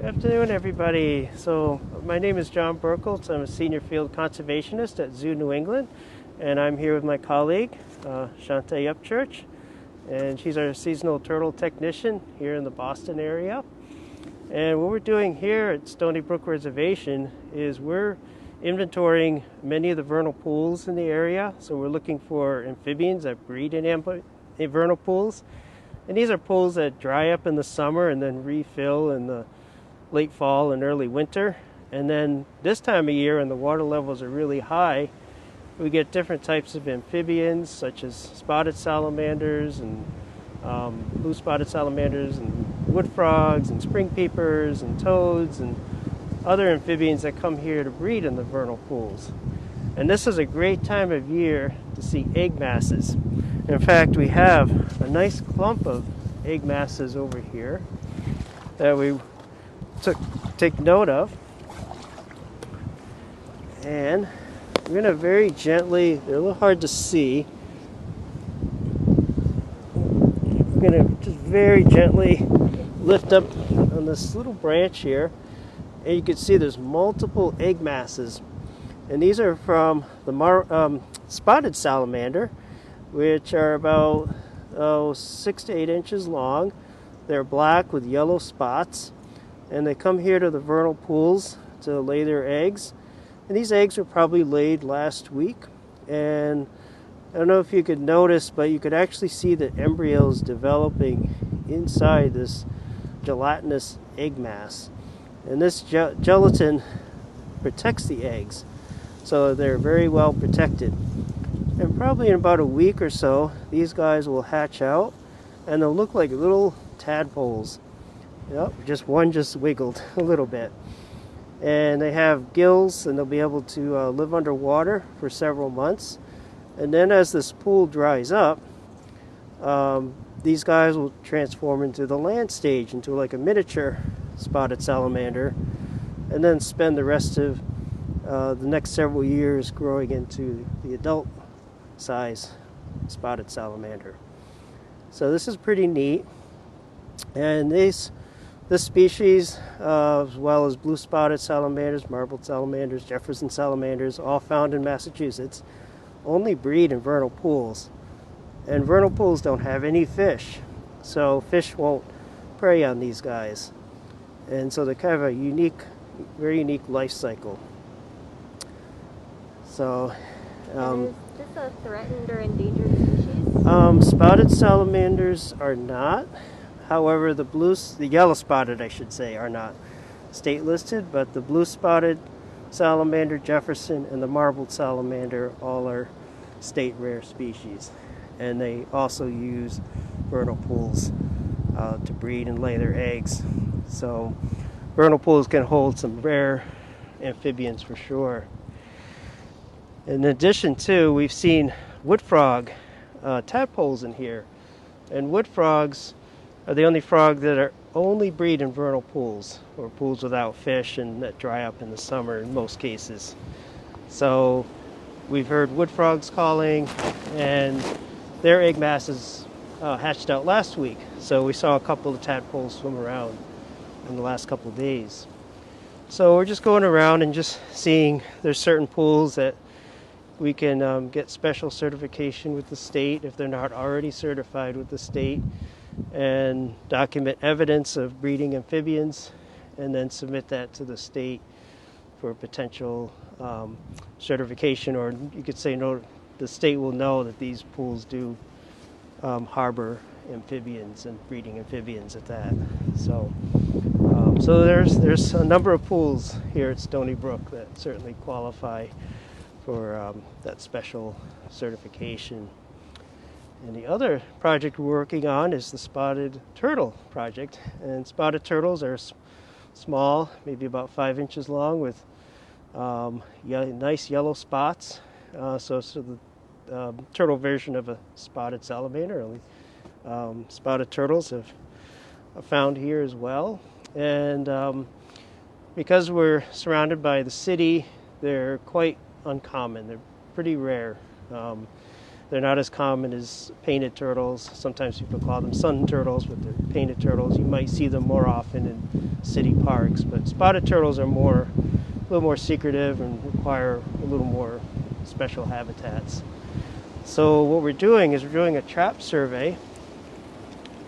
Good afternoon, everybody. So my name is John Burkholtz. I'm a senior field conservationist at Zoo New England, and I'm here with my colleague, Shantae Upchurch, and she's our seasonal turtle technician here in the Boston area. And what we're doing here at Stony Brook Reservation is we're inventorying many of the vernal pools in the area. So we're looking for amphibians that breed in vernal pools. And these are pools that dry up in the summer and then refill in the late fall and early winter. And then this time of year, when the water levels are really high, we get different types of amphibians, such as spotted salamanders and blue spotted salamanders and wood frogs and spring peepers and toads and other amphibians that come here to breed in the vernal pools. And this is a great time of year to see egg masses. In fact, we have a nice clump of egg masses over here that we take note of. And we're going to very gently, they're a little hard to see, we're going to just very gently lift up on this little branch here, and you can see there's multiple egg masses. And these are from the spotted salamander, which are about 6 to 8 inches long. They're black with yellow spots, and they come here to the vernal pools to lay their eggs. And these eggs were probably laid last week, and I don't know if you could notice, but you could actually see the embryos developing inside this gelatinous egg mass. And this gelatin protects the eggs, so they're very well protected. And probably in about a week or so, these guys will hatch out, and they'll look like little tadpoles. Yep, one just wiggled a little bit. And they have gills, and they'll be able to live underwater for several months. And then as this pool dries up, these guys will transform into the land stage, into like a miniature spotted salamander, and then spend the rest of the next several years growing into the adult size spotted salamander. So this is pretty neat. And this species, as well as blue spotted salamanders, marbled salamanders, Jefferson salamanders, all found in Massachusetts, only breed in vernal pools. And vernal pools don't have any fish, so fish won't prey on these guys. And so they're kind of a very unique life cycle. So, is this a threatened or endangered species? Spotted salamanders are not. However, the yellow spotted, I should say, are not state listed, but the blue spotted salamander, Jefferson, and the marbled salamander all are state rare species. And they also use vernal pools to breed and lay their eggs. So vernal pools can hold some rare amphibians for sure. In addition to, we've seen wood frog tadpoles in here. And wood frogs are the only frog that are only breed in vernal pools, or pools without fish and that dry up in the summer in most cases. So we've heard wood frogs calling, and their egg masses hatched out last week. So we saw a couple of tadpoles swim around in the last couple of days. So we're just going around and just seeing there's certain pools that we can get special certification with the state if they're not already certified with the state, and document evidence of breeding amphibians, and then submit that to the state for potential certification, or you could say no, the state will know that these pools do harbor amphibians and breeding amphibians at that. So there's a number of pools here at Stony Brook that certainly qualify for that special certification. And the other project we're working on is the spotted turtle project. And spotted turtles are small, maybe about 5 inches long, with nice yellow spots. So the turtle version of a spotted salamander. Only spotted turtles are found here as well. And because we're surrounded by the city, they're quite uncommon. They're pretty rare. They're not as common as painted turtles. Sometimes people call them sun turtles, but they're painted turtles. You might see them more often in city parks, but spotted turtles are a little more secretive and require a little more special habitats. So what we're doing is we're doing a trap survey,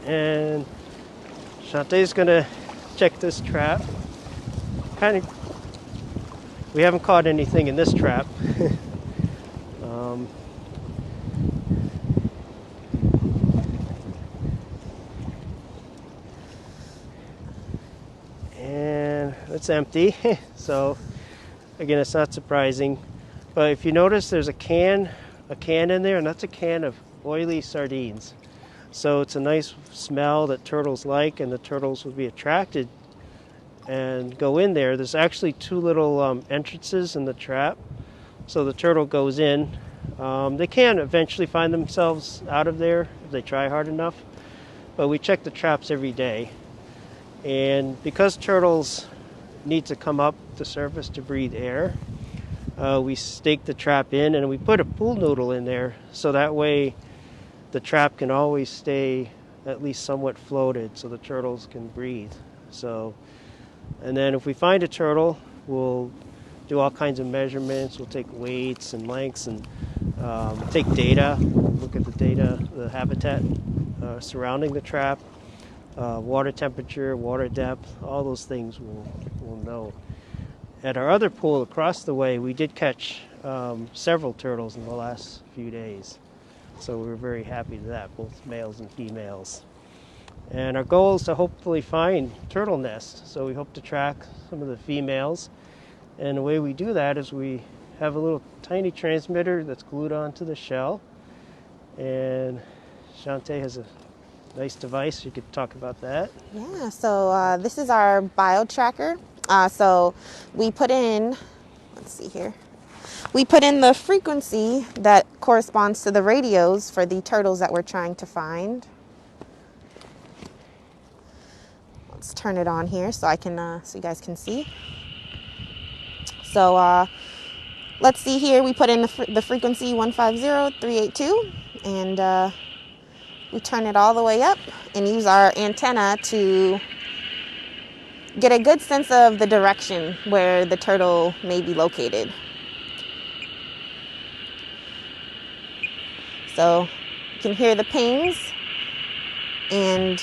and Shantae's gonna check this trap. We haven't caught anything in this trap. And it's empty, so again, it's not surprising. But if you notice, there's a can in there, and that's a can of oily sardines. So it's a nice smell that turtles like, and the turtles will be attracted and go in there. There's actually two little entrances in the trap, so the turtle goes in. They can eventually find themselves out of there if they try hard enough, but we check the traps every day. And because turtles need to come up the surface to breathe air, we stake the trap in, and we put a pool noodle in there, so that way the trap can always stay at least somewhat floated so the turtles can breathe. And then if we find a turtle, we'll do all kinds of measurements. We'll take weights and lengths and take data, look at the data, the habitat surrounding the trap, water temperature, water depth, all those things we'll know. At our other pool across the way, we did catch several turtles in the last few days. So we were very happy with that, both males and females. And our goal is to hopefully find turtle nests. So we hope to track some of the females. And the way we do that is we have a little tiny transmitter that's glued onto the shell. And Shantae has a nice device. You could talk about that. Yeah, so this is our bio tracker. So we put in, let's see here. We put in the frequency that corresponds to the radios for the turtles that we're trying to find. Let's turn it on here so so you guys can see. So let's see here. We put in the frequency 150,382, and we turn it all the way up and use our antenna to get a good sense of the direction where the turtle may be located. So you can hear the pings, and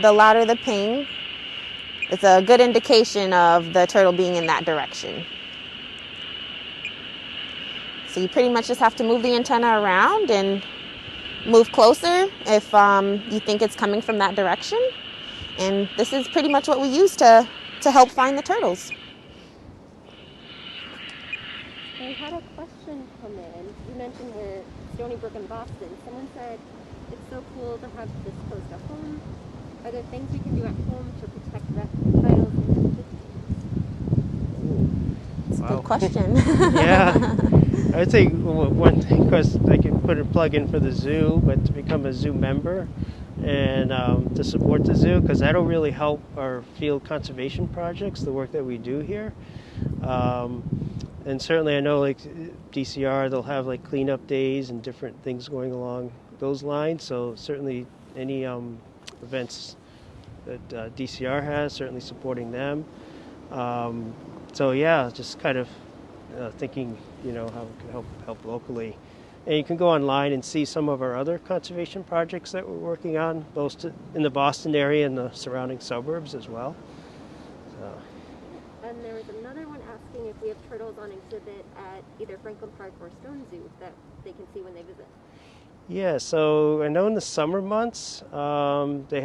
the louder the ping, it's a good indication of the turtle being in that direction. So you pretty much just have to move the antenna around and move closer if you think it's coming from that direction. And this is pretty much what we use to help find the turtles. I had a question come in. You mentioned we're Stony Brook in Boston. Someone said it's so cool to have this close to home. Are there things we can do at home to protect reptiles and That's a good question. Yeah. I think one thing, because I can put a plug in for the zoo, but to become a zoo member and to support the zoo, because that'll really help our field conservation projects, the work that we do here. And certainly I know like DCR, they'll have like cleanup days and different things going along those lines. So certainly any events that DCR has, certainly supporting them. So yeah, just kind of thinking, how we can help locally. And you can go online and see some of our other conservation projects that we're working on, both in the Boston area and the surrounding suburbs as well. And there was another one asking if we have turtles on exhibit at either Franklin Park or Stone Zoo that they can see when they visit. Yeah, so I know in the summer months they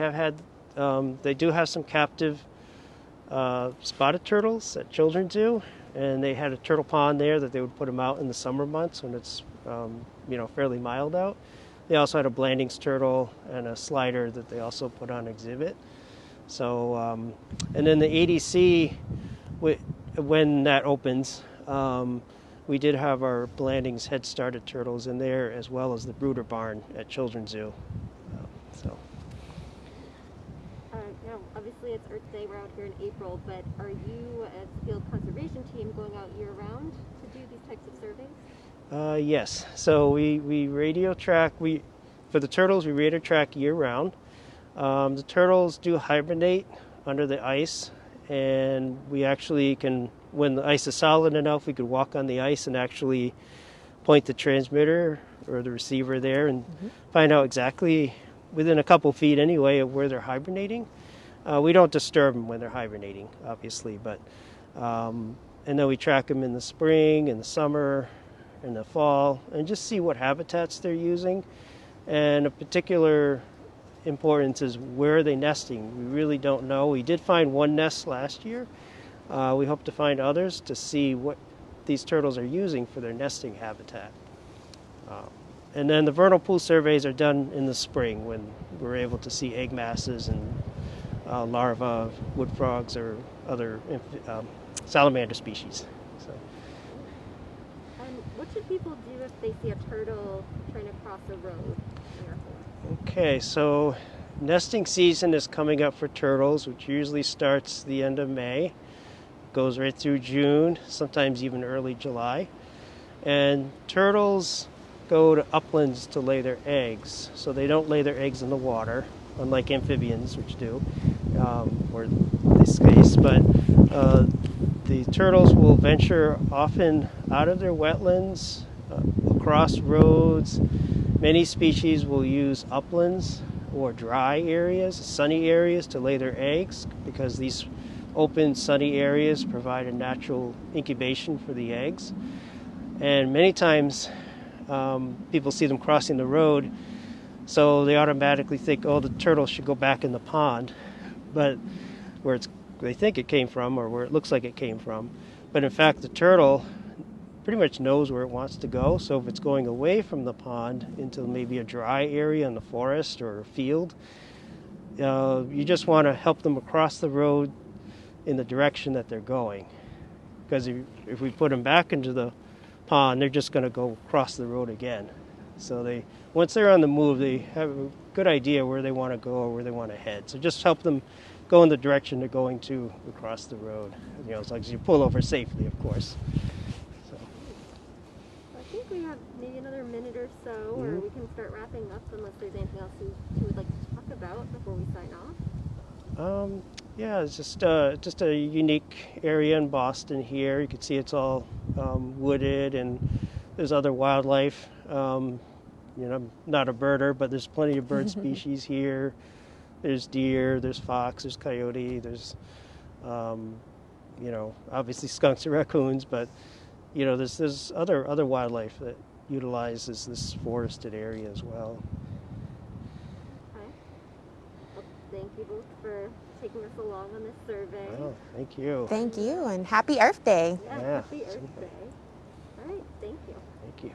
do have some captive spotted turtles at Children's Zoo, and they had a turtle pond there that they would put them out in the summer months when it's fairly mild out. They also had a Blandings turtle and a slider that they also put on exhibit. So and then the ADC, when that opens, we did have our Blandings head started turtles in there, as well as the brooder barn at Children's Zoo. Now, obviously it's Earth Day, we're out here in April, but are you, as field conservation team, going out year-round to do these types of surveys? Yes. So we radio track. For the turtles, we radio track year round. The turtles do hibernate under the ice, and we actually can, when the ice is solid enough, we could walk on the ice and actually point the transmitter or the receiver there and find out exactly, within a couple feet anyway, of where they're hibernating. We don't disturb them when they're hibernating, obviously, but and then we track them in the spring, in the summer, in the fall, and just see what habitats they're using. And a particular importance is where are they nesting. We really don't know. We did find one nest last year. We hope to find others to see what these turtles are using for their nesting habitat. And then the vernal pool surveys are done in the spring when we're able to see egg masses and larvae, wood frogs, or other salamander species. So. And what should people do if they see a turtle trying to cross a road near home? Okay, so nesting season is coming up for turtles, which usually starts the end of May, goes right through June, sometimes even early July. And turtles go to uplands to lay their eggs, so they don't lay their eggs in the water, unlike amphibians, which do, or this case. But the turtles will venture often out of their wetlands, across roads. Many species will use uplands or dry areas, sunny areas, to lay their eggs, because these open, sunny areas provide a natural incubation for the eggs. And many times people see them crossing the road, so they automatically think, oh, the turtle should go back in the pond, but they think it came from, or where it looks like it came from. But in fact, the turtle pretty much knows where it wants to go. So if it's going away from the pond into maybe a dry area in the forest or a field, you just want to help them across the road in the direction that they're going. Because if we put them back into the pond, they're just going to go across the road again. So once they're on the move, they have a good idea where they want to go or where they want to head. So just help them go in the direction they're going to across the road, as long as you pull over safely, of course. I think we have maybe another minute or so, or we can start wrapping up unless there's anything else you would like to talk about before we sign off. Yeah, it's just a unique area in Boston here. You can see it's all wooded, and there's other wildlife. I'm not a birder, but there's plenty of bird species here. There's deer, there's fox, there's coyote, there's obviously skunks and raccoons, but there's other wildlife that utilizes this forested area as well. Okay. Well, thank you both for taking us along on this survey. Oh, thank you. Thank you, and happy Earth Day. Yeah, happy Earth Day. All right, thank you. Thank you.